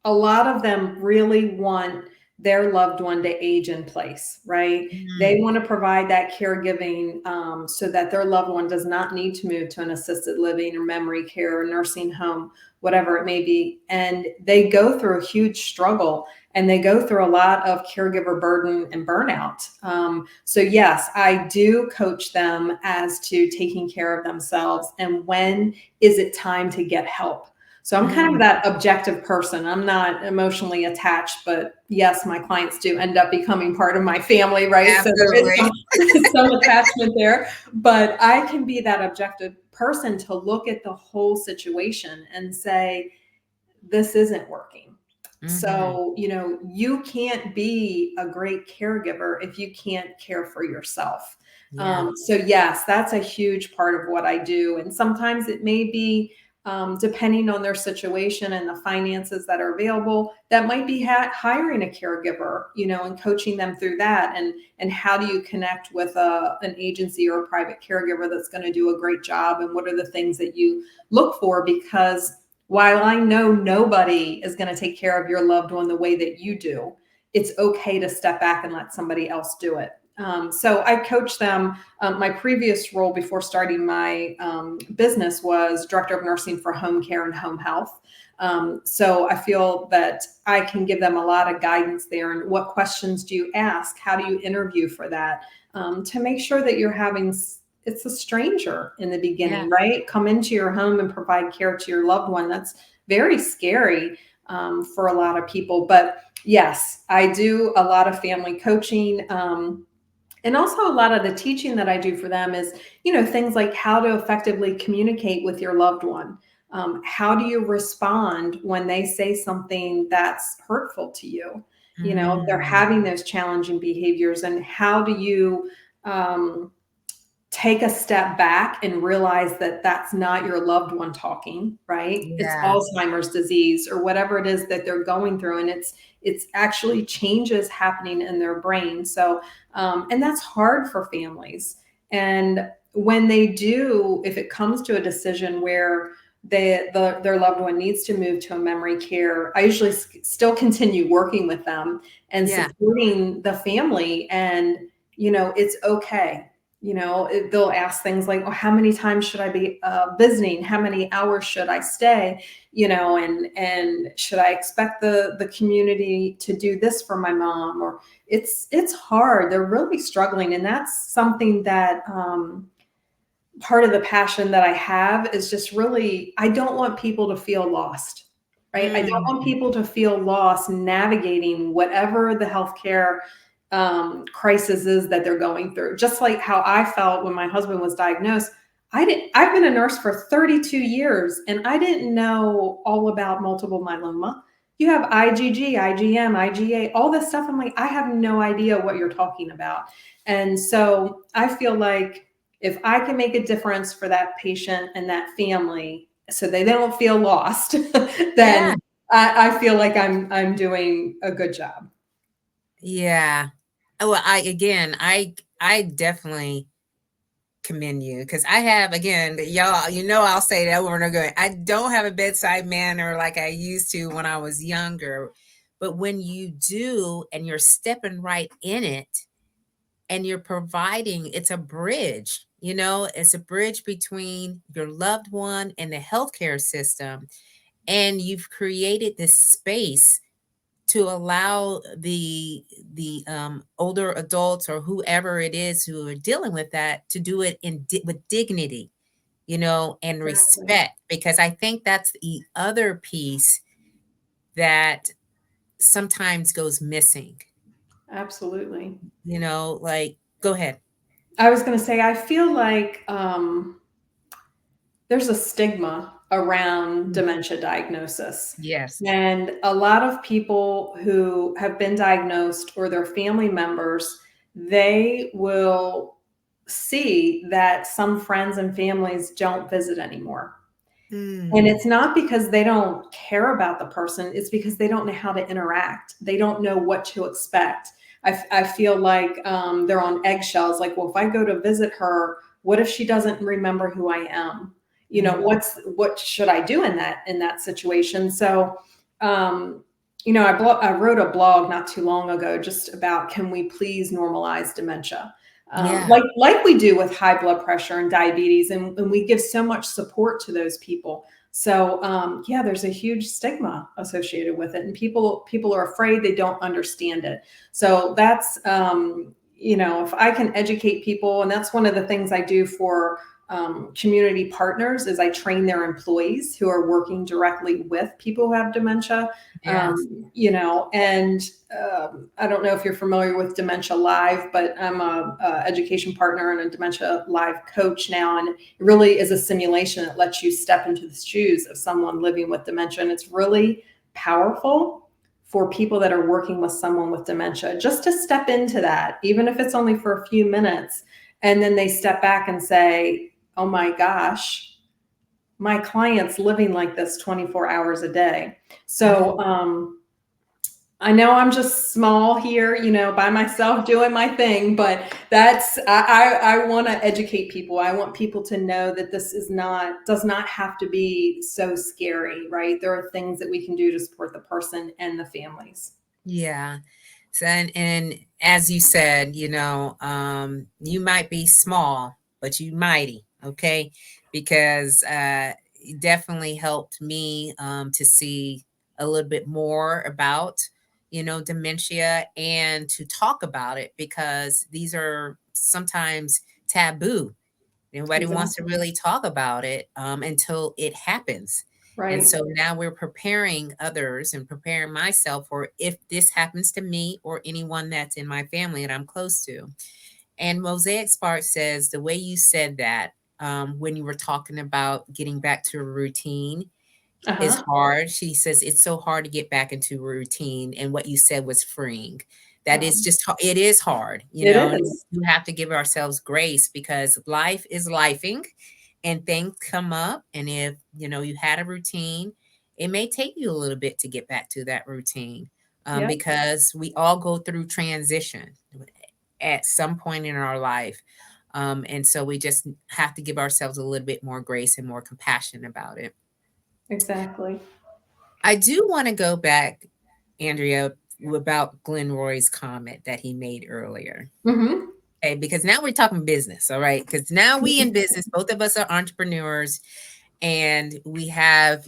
a lot of them really want their loved one to age in place, right? They Mm, want to provide that caregiving so that their loved one does not need to move to an assisted living or memory care or nursing home, whatever it may be. And they go through a huge struggle and they go through a lot of caregiver burden and burnout. So, yes, I do coach them as to taking care of themselves and when is it time to get help. So I'm kind mm, of that objective person. I'm not emotionally attached, but yes, my clients do end up becoming part of my family, right? So there is absolutely. some attachment there, but I can be that objective person to look at the whole situation and say, this isn't working. Mhm. So, you can't be a great caregiver if you can't care for yourself. Yeah. So, yes, that's a huge part of what I do. And sometimes it may be, depending on their situation and the finances that are available, that might be hiring a caregiver, and coaching them through that. And how do you connect with an agency or a private caregiver that's going to do a great job? And what are the things that you look for? Because while I know nobody is going to take care of your loved one the way that you do, it's okay to step back and let somebody else do it. So I coach them. My previous role before starting my business was director of nursing for home care and home health. So I feel that I can give them a lot of guidance there. And what questions do you ask? How do you interview for that? To make sure that you're having it's a stranger in the Yeah. beginning, right? Come into your home and provide care to your loved one. That's very scary for a lot of people. But yes, I do a lot of family coaching. And also a lot of the teaching that I do for them is, things like how to effectively communicate with your loved one. How do you respond when they say something that's hurtful to you? If they're Mm. having those challenging behaviors, and how do you, take a step back and realize that that's not your loved one talking, right? It's Yeah. Alzheimer's disease or whatever it is that they're going through, and it's actually changes happening in their brain. So, and that's hard for families. And when they do, if it comes to a decision where their loved one needs to move to a memory care, I usually still continue working with them and Yeah. supporting the family. And it's okay. They'll ask things like, "Oh, how many times should I be visiting? How many hours should I stay? And should I expect the community to do this for my mom?" Or it's hard. They're really struggling, and that's something that part of the passion that I have is just really, I don't want people to feel lost, right? I don't want Mm. people to feel lost navigating whatever the healthcare crisis is that they're going through. Just like how I felt when my husband was diagnosed. I've been a nurse for 32 years and I didn't know all about multiple myeloma. You have IgG, IgM, IgA, all this stuff. I'm like, I have no idea what you're talking about. And so I feel like if I can make a difference for that patient and that family so they don't feel lost, Yeah. then I feel like I'm doing a good job. Yeah. Well, I definitely commend you because I have, again, y'all, I'll say that over and over again. I don't have a bedside manner like I used to when I was younger. But when you do and you're stepping right in it and you're providing, it's a bridge, it's a bridge between your loved one and the healthcare system. And you've created this space to allow the older adults or whoever it is who are dealing with that to do it with dignity, and Exactly. respect, because I think that's the other piece that sometimes goes missing. Absolutely. Like, go ahead. I was going to say, I feel like there's a stigma around Mm. dementia diagnosis. Yes. And a lot of people who have been diagnosed or their family members, they will see that some friends and families don't visit anymore. And Mm. it's not because they don't care about the person, it's because they don't know how to interact. They don't know what to expect. I feel like they're on eggshells. Like, well, if I go to visit her, what if she doesn't remember who I am? Mm. What should I do in that situation? So, I wrote a blog not too long ago just about, can we please normalize dementia? Yeah. Like we do with high blood pressure and diabetes, and we give so much support to those people. So yeah, there's a huge stigma associated with it, and people are afraid, they don't understand it. So that's if I can educate people, and that's one of the things I do for community partners, is I train their employees who are working directly with people who have dementia. Yes. And I don't know if you're familiar with Dementia Live, but I'm a education partner and a Dementia Live coach now, and it really is a simulation that lets you step into the shoes of someone living with dementia, and it's really powerful for people that are working with someone with dementia, just to step into that, even if it's only for a few minutes, and then they step back and say, "Oh my gosh, my client's living like this 24 hours a day." Yeah. So I know I'm just small here, by myself doing my thing, but I want to educate people. I want people to know that this does not have to be so scary, right? There are things that we can do to support the person and the families. Yeah. So, and as you said, you might be small, but you mighty, okay? Because it definitely helped me to see a little bit more about, dementia, and to talk about it, because these are sometimes taboo. Nobody wants to Exactly. really talk about it until it happens. And Right. so now we're preparing others and preparing myself for if this happens to me or anyone that's in my family that I'm close to. And Mosaic Spark says the way you said that, when you were talking about getting back to a routine, is Uh-huh. hard. She says it's so hard to get back into a routine. And what you said was freeing. That is just it is hard, It and is. you have to give ourselves grace because life is lifing and things come up. And if you had a routine, it may take you a little bit to get back to that routine, Yep, because we all go through transition at some point in our life. And so we just have to give ourselves a little bit more grace and more compassion about it. exactly. I do want to go back, Andrea, about Glenn Roy's comment that he made earlier. Hmm. Okay, because now we're talking business, all right? Because now we in business, both of us are entrepreneurs, and we have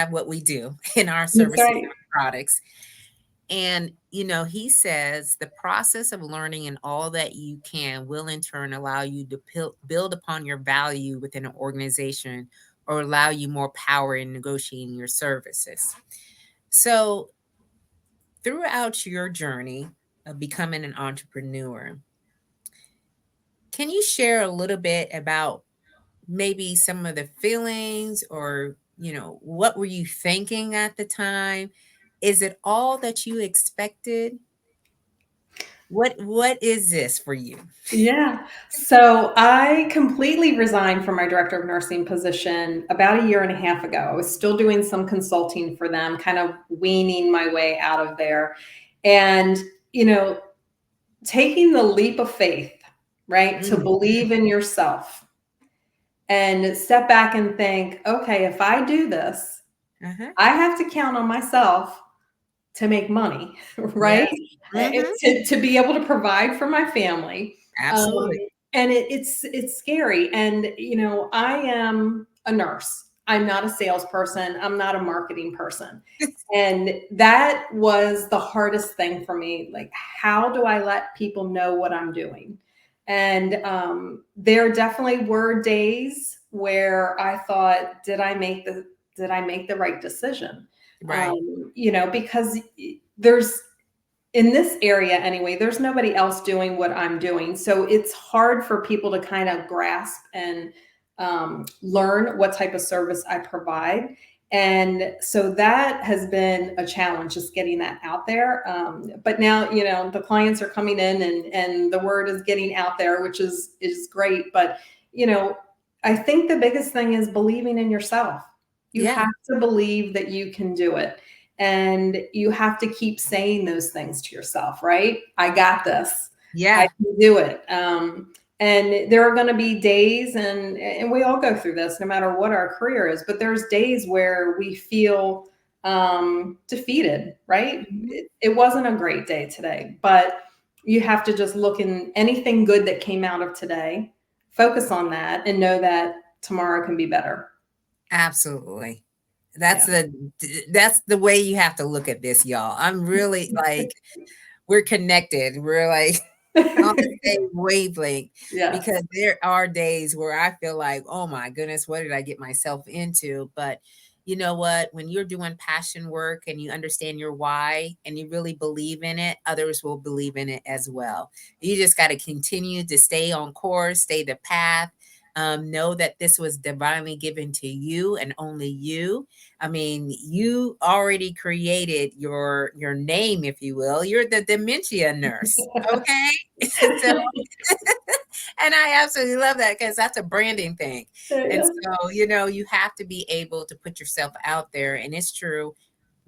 what we do in our That's services right. and products. And he says the process of learning and all that you can will in turn allow you to build upon your value within an organization or allow you more power in negotiating your services. So, throughout your journey of becoming an entrepreneur, can you share a little bit about maybe some of the feelings or, what were you thinking at the time? Is it all that you expected? What is this for you? Yeah. So I completely resigned from my director of nursing position about a year and a half ago. I was still doing some consulting for them, kind of weaning my way out of there. And, you know, taking the leap of faith, right, to Mm, believe in yourself and step back and think, okay, if I do this, uh-huh. I have to count on myself to make money, right? Yes. Mhm. To be able to provide for my family. Um, Absolutely. and it's scary. And I am a nurse. I'm not a salesperson. I'm not a marketing person. And that was the hardest thing for me. Like, how do I let people know what I'm doing? And there definitely were days where I thought, did I make the right decision? Right. Because there's in this area anyway, there's nobody else doing what I'm doing. So it's hard for people to kind of grasp and learn what type of service I provide. And so that has been a challenge, just getting that out there. But now, the clients are coming in and the word is getting out there, which is great. But, you know, I think the biggest thing is believing in yourself. You Yeah. have to believe that you can do it. And you have to keep saying those things to yourself, right? I got this. I Yeah. can do it. And there are going to be days, and we all go through this, no matter what our career is. But there's days where we feel defeated, right? Mhm. It wasn't a great day today, but you have to just look in anything good that came out of today, focus on that, and know that tomorrow can be better. Absolutely. Yeah. That's the way you have to look at this, y'all. I'm really like we're connected. We're like on the same wavelength because Yes. there are days where I feel like, oh my goodness, what did I get myself into? But you know what? When you're doing passion work and you understand your why and you really believe in it, others will believe in it as well. You just got to continue to stay on course, stay the path. Know that this was divinely given to you and only you. I mean, you already created your name, if you will. You're the dementia nurse. Okay. So, and I absolutely love that because that's a branding thing. And Yeah. so, you have to be able to put yourself out there. And it's true.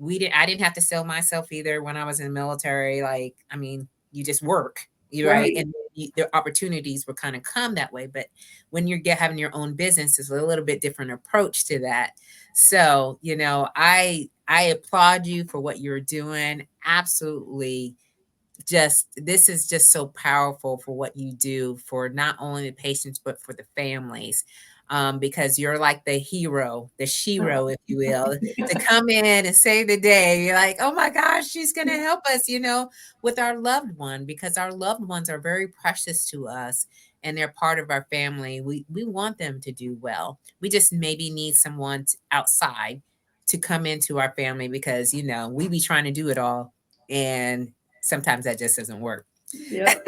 I didn't have to sell myself either when I was in the military. Like, I mean, you just work, you right. Right. And the opportunities will kind of come that way. But when you're having your own business, it's a little bit different approach to that. So, I applaud you for what you're doing. Absolutely, just this is just so powerful for what you do for not only the patients but for the families, because you're like the hero, the shero, if you will, to come in and save the day. You're like, oh my gosh, she's going to help us, with our loved one, because our loved ones are very precious to us and they're part of our family. We want them to do well. We just maybe need someone outside to come into our family because we be trying to do it all, and sometimes that just doesn't work. Yep.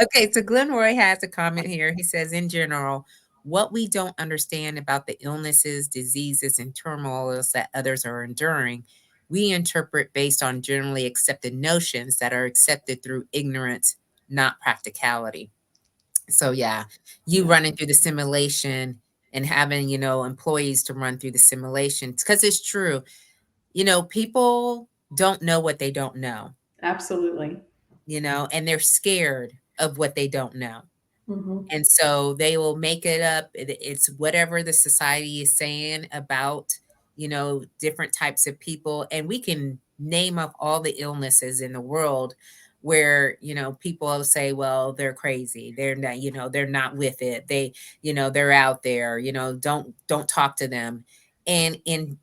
Okay, so Glenroy has a comment here. He says, in general, what we don't understand about the illnesses, diseases, and turmoils that others are enduring, We interpret based on generally accepted notions that are accepted through ignorance, not practicality. So yeah, you Yeah. running through the simulation and having, employees to run through the simulation, because it's true. People don't know what they don't know, Absolutely. and they're scared of what they don't know. Hmm. And so they will make it up. It's whatever the society is saying about, different types of people. And we can name up all the illnesses in the world where, people will say, well, they're crazy. They're not, they're not with it. They're out there, don't talk to them. And in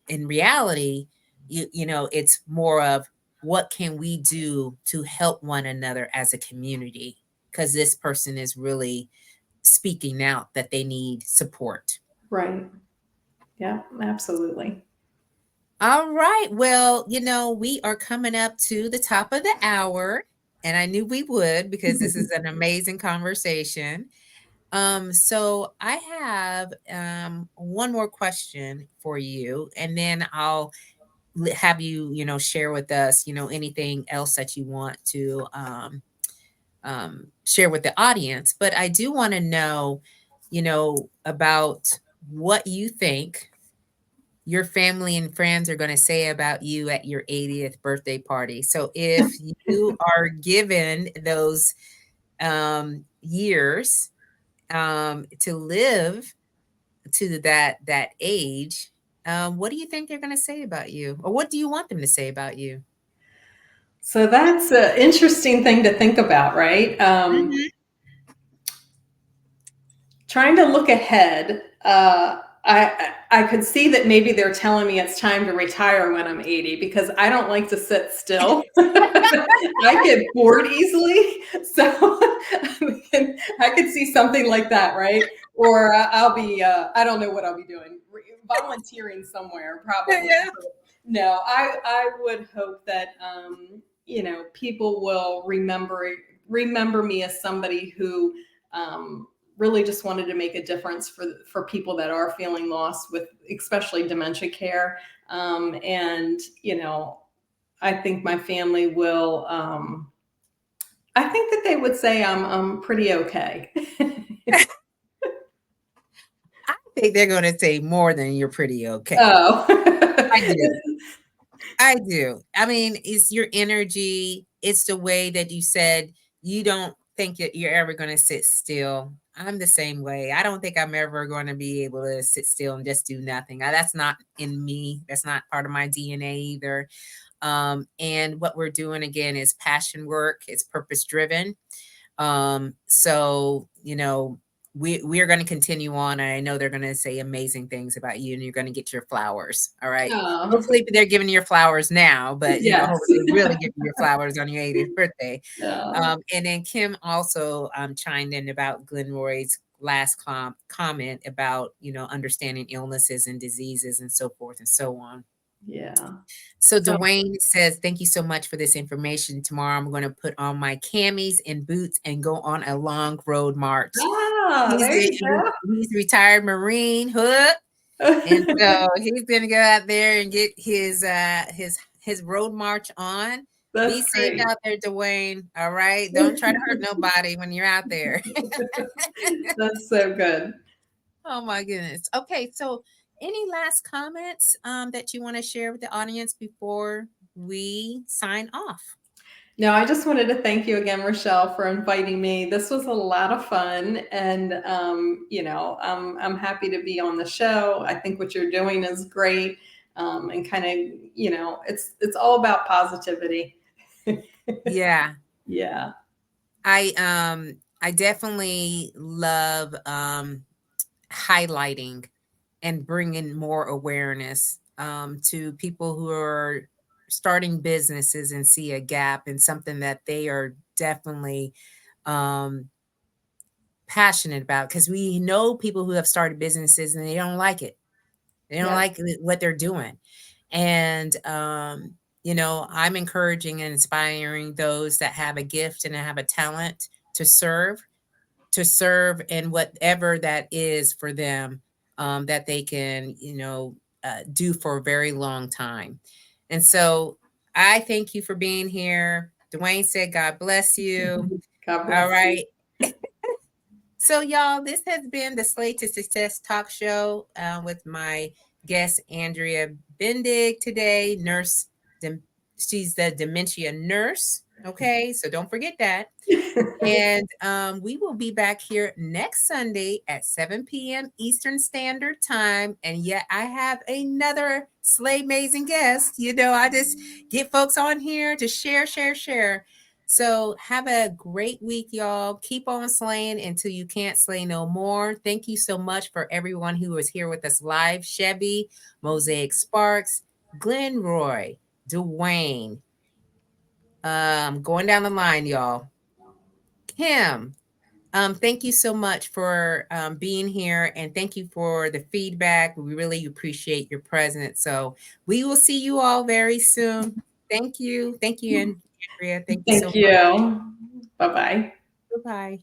reality, it's more of what can we do to help one another as a community, because this person is really speaking out that they need support. Right. Yeah, absolutely. All right. Well, we are coming up to the top of the hour, and I knew we would because this is an amazing conversation. So I have one more question for you, and then I'll have you, share with us, anything else that you want to share with the audience. But I do want to know, about what you think your family and friends are going to say about you at your 80th birthday party. So if you are given those years to live to that age, what do you think they're going to say about you, or what do you want them to say about you? So that's an interesting thing to think about, right? Mhm. Trying to look ahead, I could see that maybe they're telling me it's time to retire when I'm 80 because I don't like to sit still. I get bored easily, so I could see something like that, right? Or I'll be I don't know what I'll be doing, volunteering somewhere probably. Yeah. No, I would hope that people will remember me as somebody who really just wanted to make a difference for people that are feeling lost with especially dementia care. And I think my family will. I think that they would say I'm pretty okay. I think they're going to say more than you're pretty okay. Oh. I do. I do. I mean, it's your energy. It's the way that you said you don't think that you're ever going to sit still. I'm the same way. I don't think I'm ever going to be able to sit still and just do nothing. That's not in me. That's not part of my DNA either. And what we're doing again is passion work. It's purpose driven. So we are going to continue on. And I know they're going to say amazing things about you, and you're going to get your flowers. All right. Oh, Hopefully they're giving you your flowers now, but yes. hopefully really giving you your flowers on your 80th birthday. Oh, And then Kim also chimed in about Glenroy's last comment about understanding illnesses and diseases and so forth and so on. yeah. So So, Dwayne says, thank you so much for this information. Tomorrow I'm going to put on my camis and boots and go on a long road march. there you He's a retired Marine hook. And go. so he's going to go out there and get his road march on. Be That's safe great. out there, Dwayne. All right. Don't try to hurt nobody when you're out there. That's so good. Oh my goodness. Okay, so any last comments that you want to share with the audience before we sign off? No, I just wanted to thank you again, Rochelle, for inviting me. This was a lot of fun, and I'm happy to be on the show. I think what you're doing is great, and kind of, it's all about positivity. Yeah. Yeah, I definitely love highlighting and bringing more awareness to people who are starting businesses and see a gap in something that they are definitely um, passionate about, because we know people who have started businesses and they don't like it. They don't yeah, like what they're doing. And, I'm encouraging and inspiring those that have a gift and have a talent to serve in whatever that is for them, that they can, do for a very long time. And so I thank you for being here. Dwayne said, God bless you. God All bless you. right. So, y'all, this has been the Slate to Success talk show with my guest, Andrea Bendig, today, nurse. She's the dementia nurse. Okay. So don't forget that. And we will be back here next Sunday at 7 p.m. Eastern Standard Time. And yet I have another slay amazing guest. You know, I just get folks on here to share, share, share. So have a great week, y'all. Keep on slaying until you can't slay no more. Thank you so much for everyone who was here with us live. Chevy, Mosaic Sparks, Glenn Roy, Dwayne. Going down the line, y'all. Kim, thank you so much for being here, and thank you for the feedback. We really appreciate your presence. So we will see you all very soon. Thank you. Thank you, Andrea. Thank you so Thank much. you. Bye-bye. Goodbye.